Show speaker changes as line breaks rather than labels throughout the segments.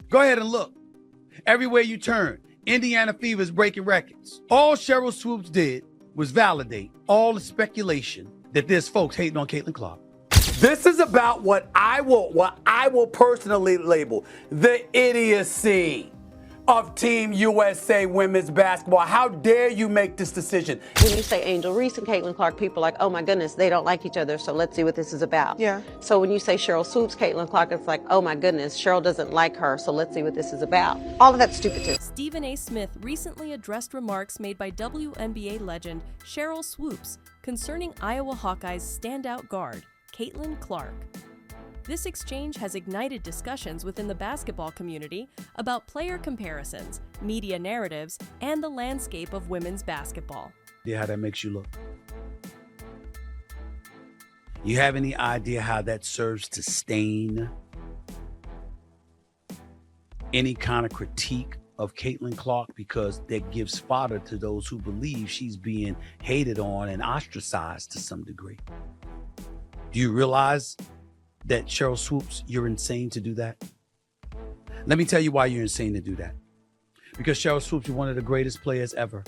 Go ahead and look. Everywhere you turn, Indiana Fever is breaking records. All Cheryl Swoops did was validate all the speculation that there's folks hating on Caitlin Clark.
This is about what I will personally label the idiocy of Team USA women's basketball. How dare you make this decision?
When you say Angel Reese and Caitlin Clark, people are like, oh my goodness, they don't like each other, so let's see what this is about.
Yeah.
So when you say Cheryl Swoops, Caitlin Clark, it's like, oh my goodness, Cheryl doesn't like her, so let's see what this is about. All of that's stupid too.
Stephen A. Smith recently addressed remarks made by WNBA legend Cheryl Swoops concerning Iowa Hawkeyes standout guard, Caitlin Clark. This exchange has ignited discussions within the basketball community about player comparisons, media narratives, and the landscape of women's basketball.
How that makes you look? You have any idea how that serves to stain any kind of critique of Caitlin Clark, because that gives fodder to those who believe she's being hated on and ostracized to some degree? Do you realize that, Cheryl Swoops, you're insane to do that? Let me tell you why you're insane to do that. Because Cheryl Swoops, you're one of the greatest players ever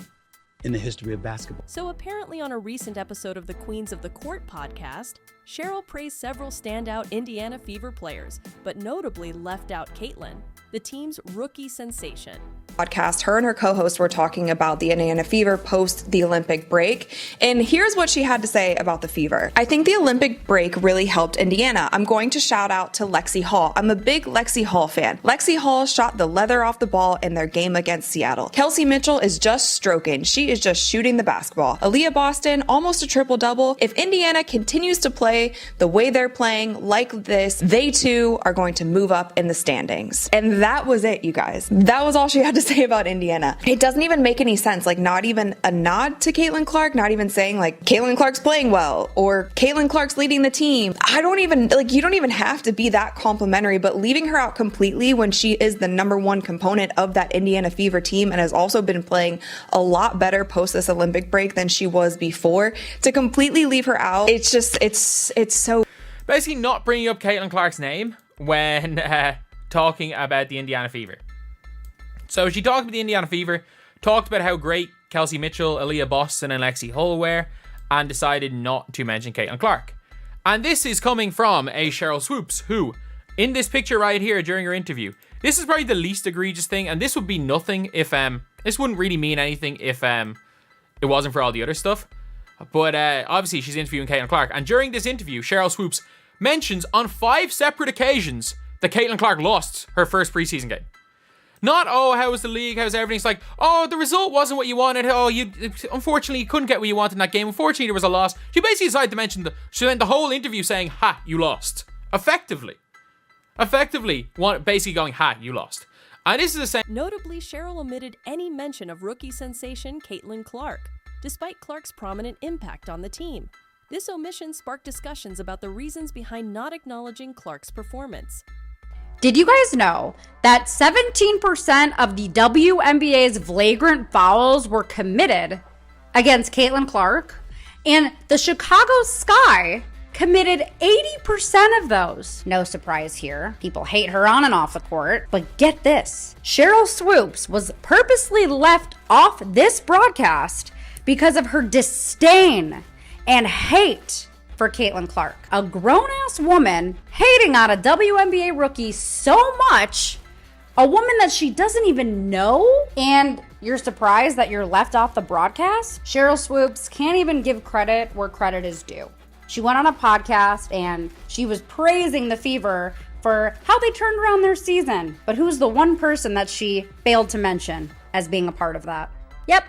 in the history of basketball.
So apparently on a recent episode of the Queens of the Court podcast, Cheryl praised several standout Indiana Fever players, but notably left out Caitlin, the team's rookie sensation.
Podcast, her and her co-host were talking about the Indiana Fever post the Olympic break, and here's what she had to say about the Fever. I think the Olympic break really helped Indiana. I'm going to shout out to Lexi Hall. I'm a big Lexi Hall fan. Lexi Hall shot the leather off the ball in their game against Seattle. Kelsey Mitchell is just stroking. She is just shooting the basketball. Aaliyah Boston, almost a triple-double. If Indiana continues to play the way they're playing like this, they too are going to move up in the standings. And that was it, you guys. That was all she had to say about Indiana. It doesn't even make any sense. Like, not even a nod to Caitlin Clark, not even saying like Caitlin Clark's playing well or Caitlin Clark's leading the team. I don't even like, you don't even have to be that complimentary, but leaving her out completely when she is the number one component of that Indiana Fever team and has also been playing a lot better post this Olympic break than she was before, to completely leave her out, it's just, it's so.
Basically not bringing up Caitlin Clark's name when talking about the Indiana Fever. So she talked about the Indiana Fever, talked about how great Kelsey Mitchell, Aaliyah Boston, and Lexi Hull were, and decided not to mention Caitlin Clark. And this is coming from a Cheryl Swoops, who, in this picture right here during her interview, this is probably the least egregious thing, and this would be nothing if, this wouldn't really mean anything if, it wasn't for all the other stuff. But, obviously, she's interviewing Caitlin Clark, and during this interview, Cheryl Swoops mentions on 5 separate occasions that Caitlin Clark lost her first preseason game. Not, oh, how was the league, how's everything? It's like, oh, the result wasn't what you wanted. Oh, unfortunately, you couldn't get what you wanted in that game. Unfortunately, there was a loss. She basically decided to mention she spent the whole interview saying, ha, you lost. Effectively, basically going, ha, you lost. And this is the same.
Notably, Cheryl omitted any mention of rookie sensation Caitlin Clark, despite Clark's prominent impact on the team. This omission sparked discussions about the reasons behind not acknowledging Clark's performance.
Did you guys know that 17% of the WNBA's flagrant fouls were committed against Caitlin Clark? And the Chicago Sky committed 80% of those. No surprise here. People hate her on and off the court. But get this. Cheryl Swoops was purposely left off this broadcast because of her disdain and hate for Caitlin Clark. A grown-ass woman hating on a WNBA rookie so much, a woman that she doesn't even know, and you're surprised that you're left off the broadcast? Cheryl Swoops can't even give credit where credit is due. She went on a podcast and she was praising the Fever for how they turned around their season. But who's the one person that she failed to mention as being a part of that? Yep,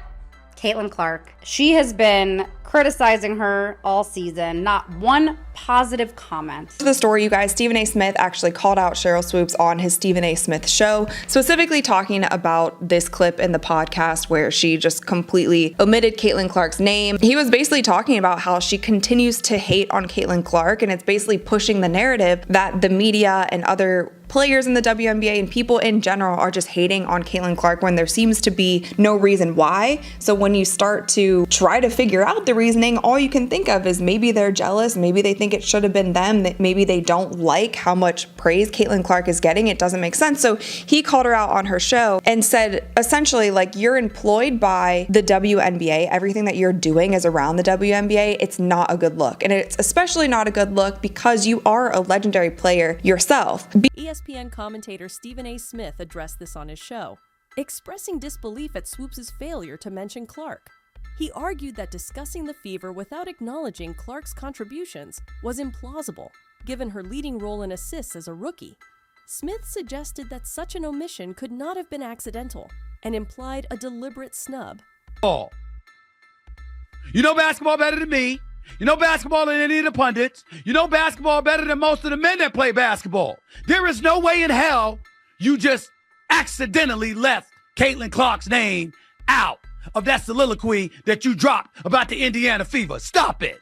Caitlin Clark. She has been criticizing her all season, not one positive comment.
The story, you guys, Stephen A. Smith actually called out Cheryl Swoops on his Stephen A. Smith show, specifically talking about this clip in the podcast where she just completely omitted Caitlin Clark's name. He was basically talking about how she continues to hate on Caitlin Clark, and it's basically pushing the narrative that the media and other players in the WNBA and people in general are just hating on Caitlin Clark when there seems to be no reason why. So when you start to try to figure out the reasoning, all you can think of is maybe they're jealous, maybe they think it should have been them, that maybe they don't like how much praise Caitlin Clark is getting. It doesn't make sense. So he called her out on her show and said, essentially, like, you're employed by the WNBA. Everything that you're doing is around the WNBA. It's not a good look. And it's especially not a good look because you are a legendary player yourself.
ESPN commentator Stephen A. Smith addressed this on his show, expressing disbelief at Swoops' failure to mention Clark. He argued that discussing the Fever without acknowledging Clark's contributions was implausible, given her leading role in assists as a rookie. Smith suggested that such an omission could not have been accidental and implied a deliberate snub.
You know basketball better than me. You know basketball than any of the pundits. You know basketball better than most of the men that play basketball. There is no way in hell you just accidentally left Caitlin Clark's name out of that soliloquy that you dropped about the Indiana Fever. Stop it.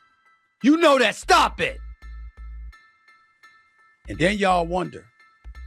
You know that. Stop it. And then y'all wonder.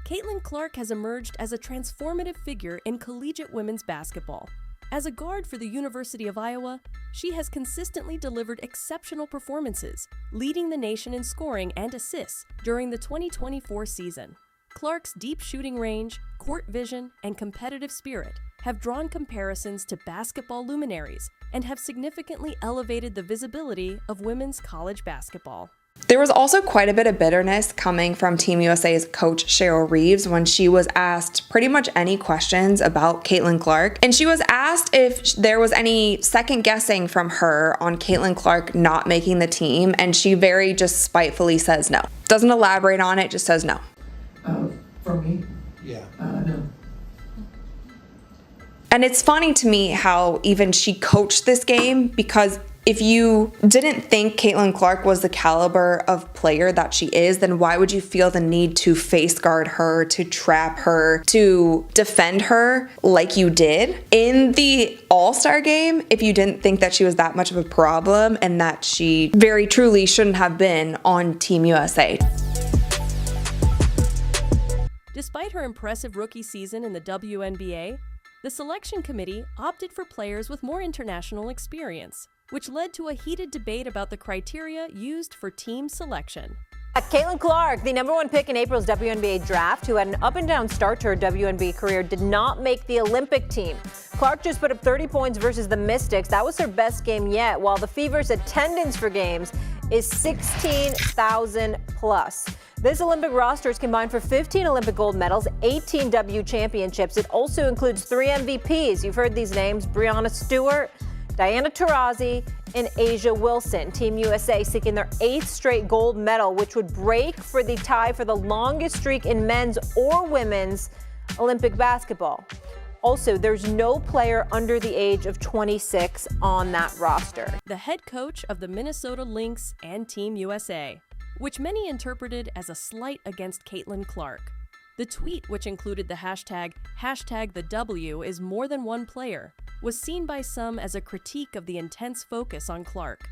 Caitlin Clark has emerged as a transformative figure in collegiate women's basketball. As a guard for the University of Iowa, she has consistently delivered exceptional performances, leading the nation in scoring and assists during the 2024 season. Clark's deep shooting range, court vision, and competitive spirit have drawn comparisons to basketball luminaries and have significantly elevated the visibility of women's college basketball.
There was also quite a bit of bitterness coming from Team USA's coach Cheryl Reeves when she was asked pretty much any questions about Caitlin Clark. And she was asked if there was any second guessing from her on Caitlin Clark not making the team, and she very just spitefully says no. Doesn't elaborate on it, just says no.
For me?
Yeah.
No.
And it's funny to me how even she coached this game, because if you didn't think Caitlin Clark was the caliber of player that she is, then why would you feel the need to face guard her, to trap her, to defend her like you did in the All-Star game if you didn't think that she was that much of a problem and that she very truly shouldn't have been on Team USA?
Despite her impressive rookie season in the WNBA, the selection committee opted for players with more international experience, which led to a heated debate about the criteria used for team selection.
Caitlin Clark, the #1 pick in April's WNBA draft, who had an up-and-down start to her WNBA career, did not make the Olympic team. Clark just put up 30 points versus the Mystics. That was her best game yet, while the Fever's attendance for games is 16,000 plus. This Olympic roster is combined for 15 Olympic gold medals, 18 W championships. It also includes 3 MVPs. You've heard these names: Breanna Stewart, Diana Taurasi, and Asia Wilson. Team USA seeking their 8th straight gold medal, which would break for the tie for the longest streak in men's or women's Olympic basketball. Also, there's no player under the age of 26 on that roster.
The head coach of the Minnesota Lynx and Team USA, which many interpreted as a slight against Caitlin Clark. The tweet, which included the hashtag the W is more than one player, was seen by some as a critique of the intense focus on Clark.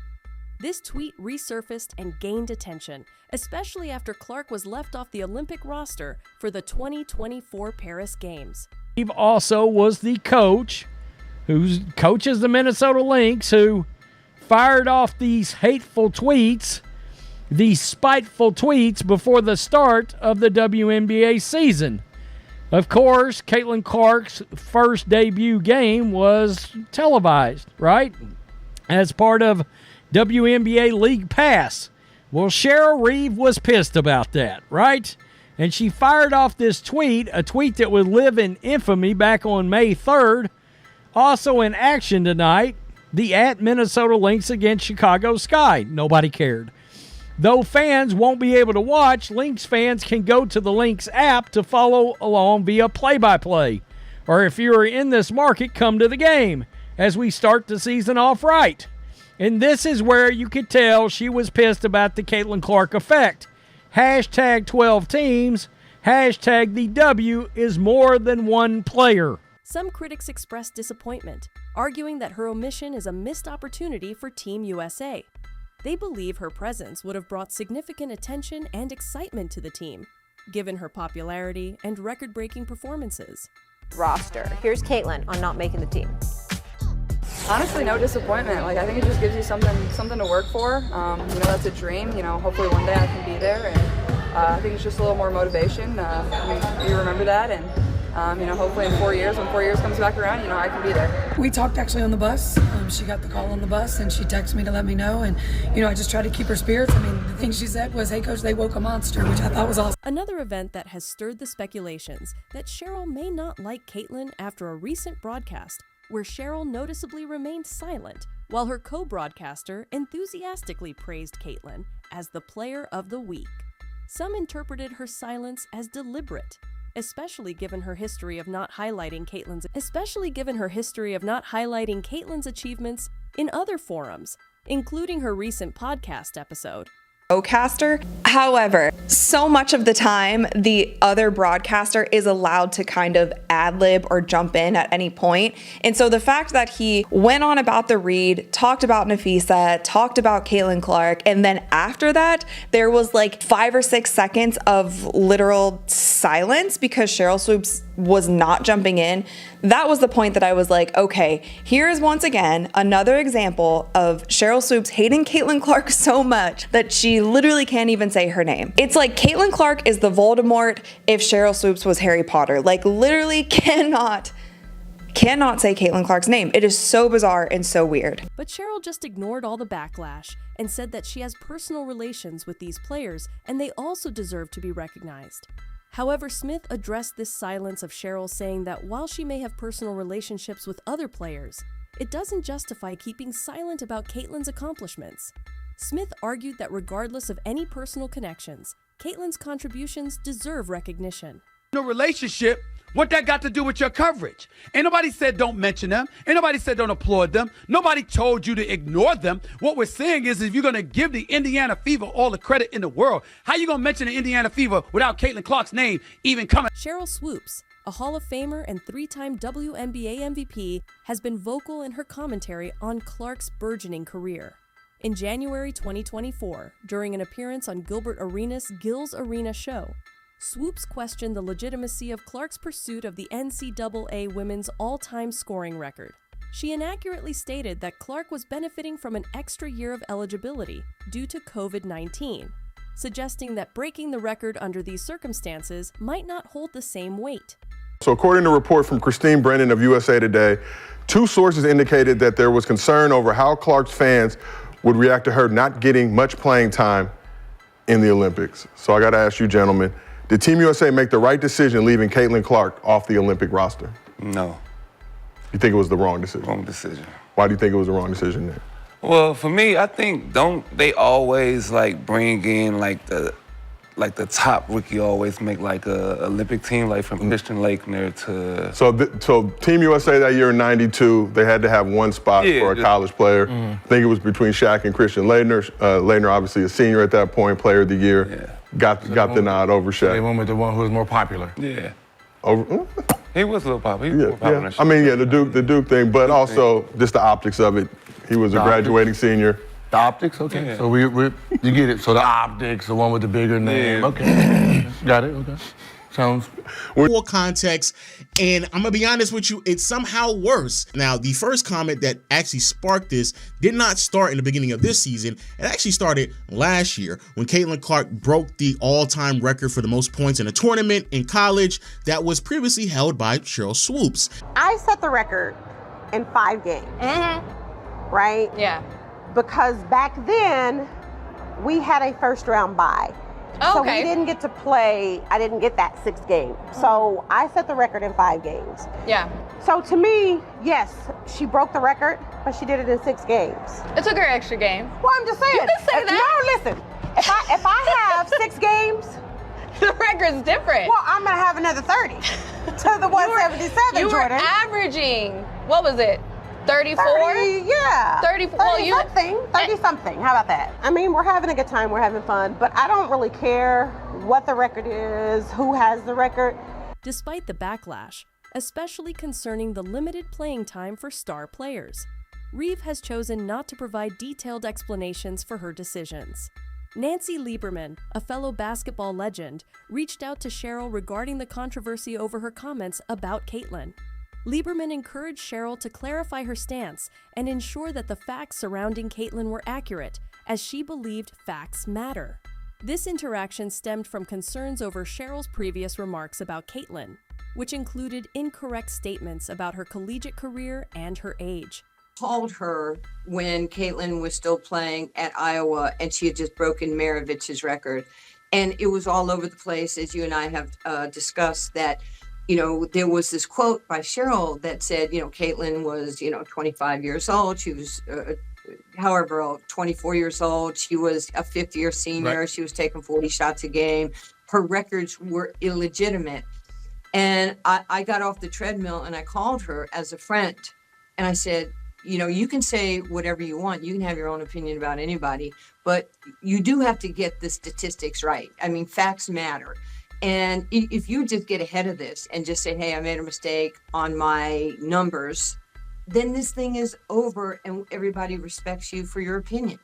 This tweet resurfaced and gained attention, especially after Clark was left off the Olympic roster for the 2024 Paris Games.
He also was the coach who coaches the Minnesota Lynx, who fired off these hateful tweets, these spiteful tweets before the start of the WNBA season. Of course, Caitlin Clark's first debut game was televised, right? As part of WNBA League Pass. Well, Cheryl Reeve was pissed about that, right? And she fired off this tweet, a tweet that would live in infamy back on May 3rd. Also in action tonight, the @Minnesota Lynx against Chicago Sky. Nobody cared. Though fans won't be able to watch, Lynx fans can go to the Lynx app to follow along via play-by-play. Or if you're in this market, come to the game as we start the season off right. And this is where you could tell she was pissed about the Caitlin Clark effect. Hashtag 12 teams, hashtag the W is more than one player.
Some critics expressed disappointment, arguing that her omission is a missed opportunity for Team USA. They believe her presence would have brought significant attention and excitement to the team, given her popularity and record-breaking performances.
Roster. Here's Caitlin on not making the team.
Honestly, no disappointment. Like, I think it just gives you something to work for. That's a dream. Hopefully one day I can be there, and I think it's just a little more motivation. You remember that, and hopefully in 4 years, when 4 years comes back around, I can be there.
We talked actually on the bus. She got the call on the bus and she texted me to let me know. And, I just tried to keep her spirits. The thing she said was, "Hey, Coach, they woke a monster," which I thought was awesome.
Another event that has stirred the speculations that Cheryl may not like Caitlyn after a recent broadcast where Cheryl noticeably remained silent while her co-broadcaster enthusiastically praised Caitlyn as the player of the week. Some interpreted her silence as deliberate, especially given her history of not highlighting Caitlyn's achievements in other forums, including her recent podcast episode.
Caster. However, so much of the time, the other broadcaster is allowed to kind of ad-lib or jump in at any point. And so the fact that he went on about the read, talked about Nafisa, talked about Caitlin Clark, and then after that, there was like 5 or 6 seconds of literal silence because Cheryl Swoops was not jumping in. That was the point that I was like, okay, here is once again another example of Cheryl Swoops hating Caitlin Clark so much that she literally can't even say her name. It's like Caitlin Clark is the Voldemort if Cheryl Swoops was Harry Potter. Like, literally cannot say Caitlin Clark's name. It is so bizarre and so weird.
But Cheryl just ignored all the backlash and said that she has personal relations with these players and they also deserve to be recognized. However, Smith addressed this silence of Cheryl, saying that while she may have personal relationships with other players, it doesn't justify keeping silent about Caitlyn's accomplishments. Smith argued that regardless of any personal connections, Caitlyn's contributions deserve recognition.
No relationship. What that got to do with your coverage? Ain't nobody said don't mention them. Ain't nobody said don't applaud them. Nobody told you to ignore them. What we're saying is if you're going to give the Indiana Fever all the credit in the world, how you going to mention the Indiana Fever without Caitlin Clark's name even coming?
Cheryl Swoops, a Hall of Famer and 3-time WNBA MVP, has been vocal in her commentary on Clark's burgeoning career. In January 2024, during an appearance on Gilbert Arenas' Gil's Arena show, Swoops questioned the legitimacy of Clark's pursuit of the NCAA women's all-time scoring record. She inaccurately stated that Clark was benefiting from an extra year of eligibility due to COVID-19, suggesting that breaking the record under these circumstances might not hold the same weight.
So according to a report from Christine Brennan of USA Today, 2 sources indicated that there was concern over how Clark's fans would react to her not getting much playing time in the Olympics. So I got to ask you, gentlemen, did Team USA make the right decision leaving Caitlin Clark off the Olympic roster?
No.
You think it was the wrong decision?
Wrong decision.
Why do you think it was the wrong decision then?
Well, for me, I think don't they always bring in the top rookie always make a Olympic team, like from Christian Laettner to.
So Team USA that year in '92, they had to have one spot for a college player. I think it was between Shaq and Christian Laettner. Laettner, obviously a senior at that point, player of the year.
Yeah.
Got the nod over Shaq.
So they went with the one who was more popular.
Yeah.
Over.
He was a little popular. He was more popular than Shaq.
I mean, the Duke thing, but also just the optics of it. He was a graduating senior.
The optics, okay. Yeah. So you get it. So the optics, the one with the bigger name.
Yeah.
Okay. Got it. Okay. Sounds.
Full context, and I'm gonna be honest with you, it's somehow worse. Now, the first comment that actually sparked this did not start in the beginning of this season. It actually started last year when Caitlin Clark broke the all-time record for the most points in a tournament in college that was previously held by Cheryl Swoops.
I set the record in 5 games. Right?
Yeah.
Because back then, we had a first-round bye.
Oh,
so
okay.
we didn't get to play, I didn't get that 6th game. So I set the record in 5 games.
Yeah.
So to me, yes, she broke the record, but she did it in 6 games.
It took her extra game.
Well, I'm just saying.
You can say that.
No, listen. If I have 6 games,
The record's different.
well, I'm gonna have another 30 to the 177,
You were
Jordan.
averaging, what was it? 34?
30, yeah.
34. Well,
30 something. How about that? I mean, we're having a good time, we're having fun, but I don't really care what the record is, who has the record.
Despite the backlash, especially concerning the limited playing time for star players, Reeve has chosen not to provide detailed explanations for her decisions. Nancy Lieberman, a fellow basketball legend, reached out to Cheryl regarding the controversy over her comments about Caitlyn. Lieberman encouraged Cheryl to clarify her stance and ensure that the facts surrounding Caitlyn were accurate, as she believed facts matter. This interaction stemmed from concerns over Cheryl's previous remarks about Caitlyn, which included incorrect statements about her collegiate career and her age.
Called her when Caitlyn was still playing at Iowa and she had just broken Maravich's record. And it was all over the place, as you and I have discussed, that, there was this quote by Cheryl that said, Caitlyn was, 25 years old. She was, 24 years old. She was a fifth-year senior. Right. She was taking 40 shots a game. Her records were illegitimate. And I got off the treadmill and I called her as a friend. And I said, you can say whatever you want. You can have your own opinion about anybody, but you do have to get the statistics right. I mean, facts matter. And if you just get ahead of this and just say, hey, I made a mistake on my numbers, then this thing is over and everybody respects you for your opinion.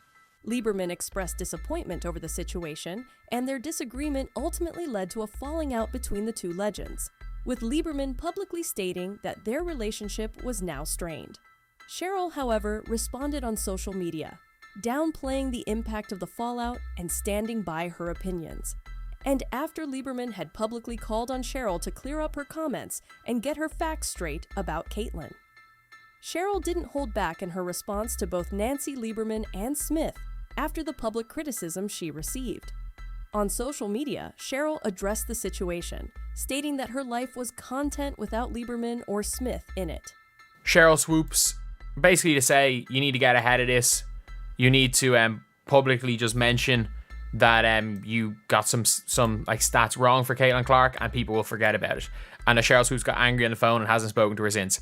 Lieberman expressed disappointment over the situation, and their disagreement ultimately led to a falling out between the two legends, with Lieberman publicly stating that their relationship was now strained. Cheryl, however, responded on social media, downplaying the impact of the fallout and standing by her opinions. And after Lieberman had publicly called on Cheryl to clear up her comments and get her facts straight about Caitlyn, Cheryl didn't hold back in her response to both Nancy Lieberman and Smith after the public criticism she received. On social media, Cheryl addressed the situation, stating that her life was content without Lieberman or Smith in it.
Cheryl swoops basically to say, you need to get ahead of this. You need to publicly just mention that you got some stats wrong for Caitlyn Clark, and people will forget about it. And Cheryl swoops got angry on the phone and hasn't spoken to her since.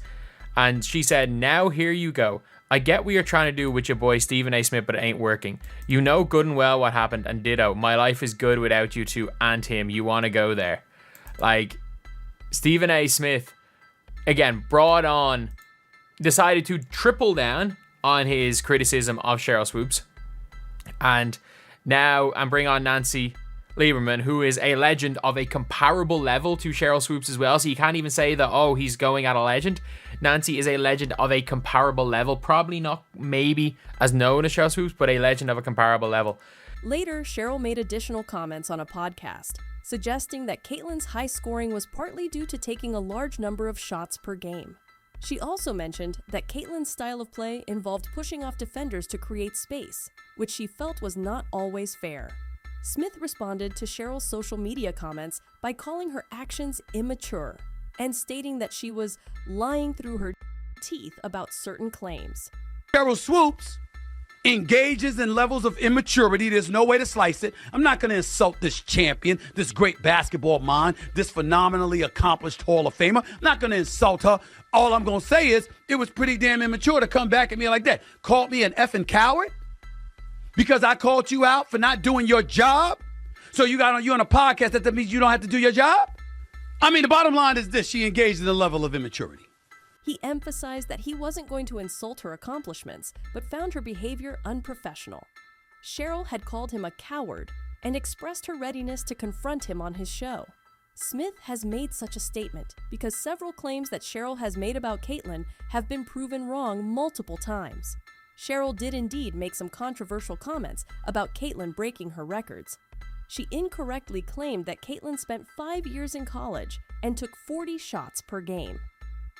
And she said, now here you go. I get what you're trying to do with your boy Stephen A. Smith, but it ain't working. You know good and well what happened, and ditto. My life is good without you two and him. You want to go there. Like, Stephen A. Smith, again, decided to triple down on his criticism of Cheryl Swoops. And now, and bring on Nancy Lieberman, who is a legend of a comparable level to Cheryl Swoops as well. So you can't even say that, he's going at a legend. Nancy is a legend of a comparable level. Probably not maybe as known as Cheryl Swoops, but a legend of a comparable level.
Later, Cheryl made additional comments on a podcast, suggesting that Caitlyn's high scoring was partly due to taking a large number of shots per game. She also mentioned that Caitlyn's style of play involved pushing off defenders to create space, which she felt was not always fair. Smith responded to Cheryl's social media comments by calling her actions immature and stating that she was lying through her teeth about certain claims.
Cheryl Swoops engages in levels of immaturity. There's no way to slice it. I'm not going to insult this champion, this great basketball mind, this phenomenally accomplished Hall of Famer. I'm not going to insult her. All I'm going to say is it was pretty damn immature to come back at me like that. Called me an effing coward because I called you out for not doing your job. So you on a podcast that means you don't have to do your job? I mean, the bottom line is this: she engaged in a level of immaturity.
He emphasized that he wasn't going to insult her accomplishments, but found her behavior unprofessional. Cheryl had called him a coward and expressed her readiness to confront him on his show. Smith has made such a statement because several claims that Cheryl has made about Caitlyn have been proven wrong multiple times. Cheryl did indeed make some controversial comments about Caitlyn breaking her records. She incorrectly claimed that Caitlyn spent 5 years in college and took 40 shots per game.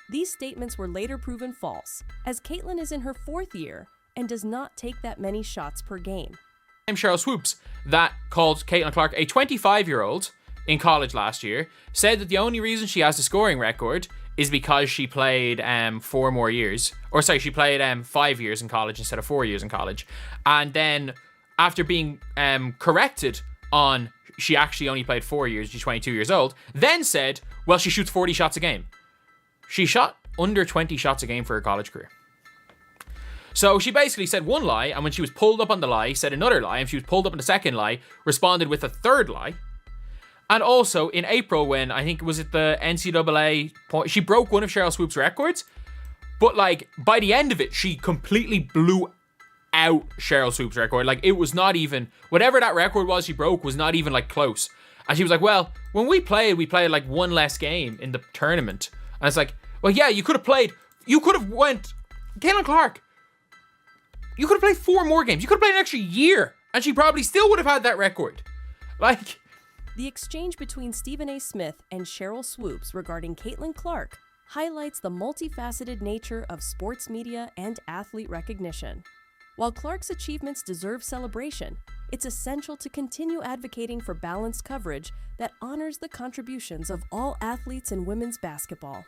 These statements were later proven false, as Caitlyn is in her 4th year and does not take that many shots per game.
Cheryl Swoops, that called Caitlyn Clark a 25-year-old in college last year, said that the only reason she has the scoring record is because she played 4 years in college instead of 4 years in college. And then after being corrected on she actually only played 4 years, she's 22 years old, then said, well, she shoots 40 shots a game. She shot under 20 shots a game for her college career. So she basically said one lie, and when she was pulled up on the lie, said another lie, and she was pulled up on the second lie, responded with a third lie. And also in April, when I think was it the NCAA point, she broke one of Cheryl Swoops' records, but like by the end of it, she completely blew out Cheryl Swoops' record. Like it was not even, whatever that record was she broke was not even like close. And she was like, well, when we played like one less game in the tournament. And it's like, Well, yeah, you could have played. You could have went. Caitlin Clark. You could have played 4 more games. You could have played an extra year, and she probably still would have had that record. Like.
The exchange between Stephen A. Smith and Cheryl Swoops regarding Caitlin Clark highlights the multifaceted nature of sports media and athlete recognition. While Clark's achievements deserve celebration, it's essential to continue advocating for balanced coverage that honors the contributions of all athletes in women's basketball.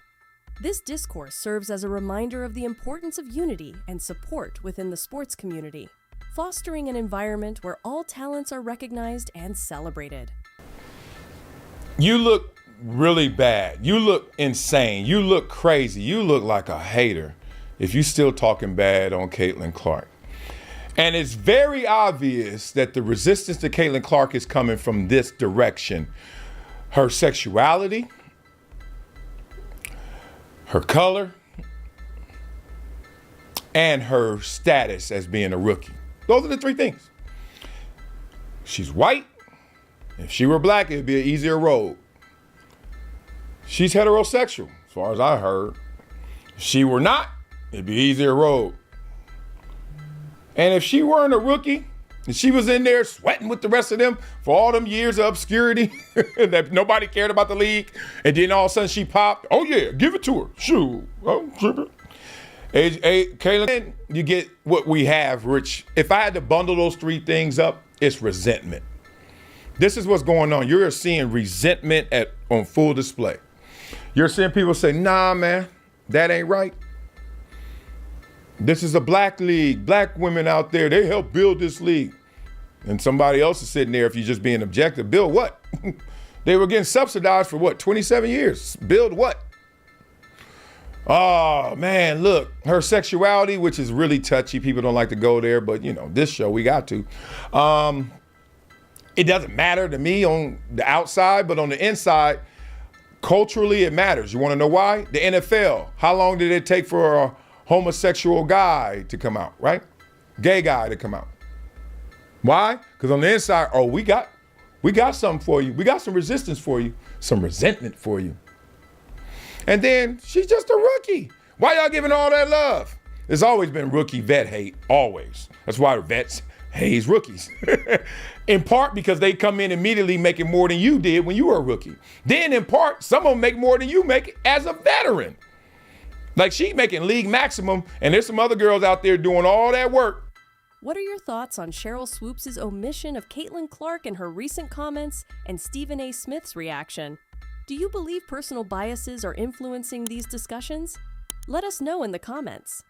This discourse serves as a reminder of the importance of unity and support within the sports community, fostering an environment where all talents are recognized and celebrated.
You look really bad. You look insane. You look crazy. You look like a hater if you still talking bad on Caitlin Clark. And it's very obvious that the resistance to Caitlin Clark is coming from this direction. Her sexuality, her color, and her status as being a rookie. Those are the 3 things. She's white. If she were black, it'd be an easier road. She's heterosexual, as far as I heard. If she were not, it'd be an easier road. And if she weren't a rookie, and she was in there sweating with the rest of them for all them years of obscurity that nobody cared about the league, and then all of a sudden she popped, oh yeah, give it to her. Shoot. Oh, Caitlin, you get what we have, Rich. If I had to bundle those 3 things up, it's resentment. This is what's going on. You're seeing resentment on full display. You're seeing people say, nah, man, that ain't right. This is a black league. Black women out there, they help build this league. And somebody else is sitting there, if you're just being objective, build what? They were getting subsidized for what, 27 years? Build what? Oh, man, look, her sexuality, which is really touchy. People don't like to go there, but, this show, we got to. It doesn't matter to me on the outside, but on the inside, culturally it matters. You want to know why? The NFL, how long did it take for a homosexual guy to come out, right? Gay guy to come out. Why? Because on the inside, we got something for you. We got some resistance for you, some resentment for you. And then she's just a rookie. Why y'all giving all that love? There's always been rookie vet hate, always. That's why the vets hate rookies. In part because they come in immediately making more than you did when you were a rookie. Then in part, some of them make more than you make as a veteran. Like she's making league maximum, and there's some other girls out there doing all that work.
What are your thoughts on Cheryl Swoops' omission of Caitlin Clark in her recent comments and Stephen A. Smith's reaction? Do you believe personal biases are influencing these discussions? Let us know in the comments.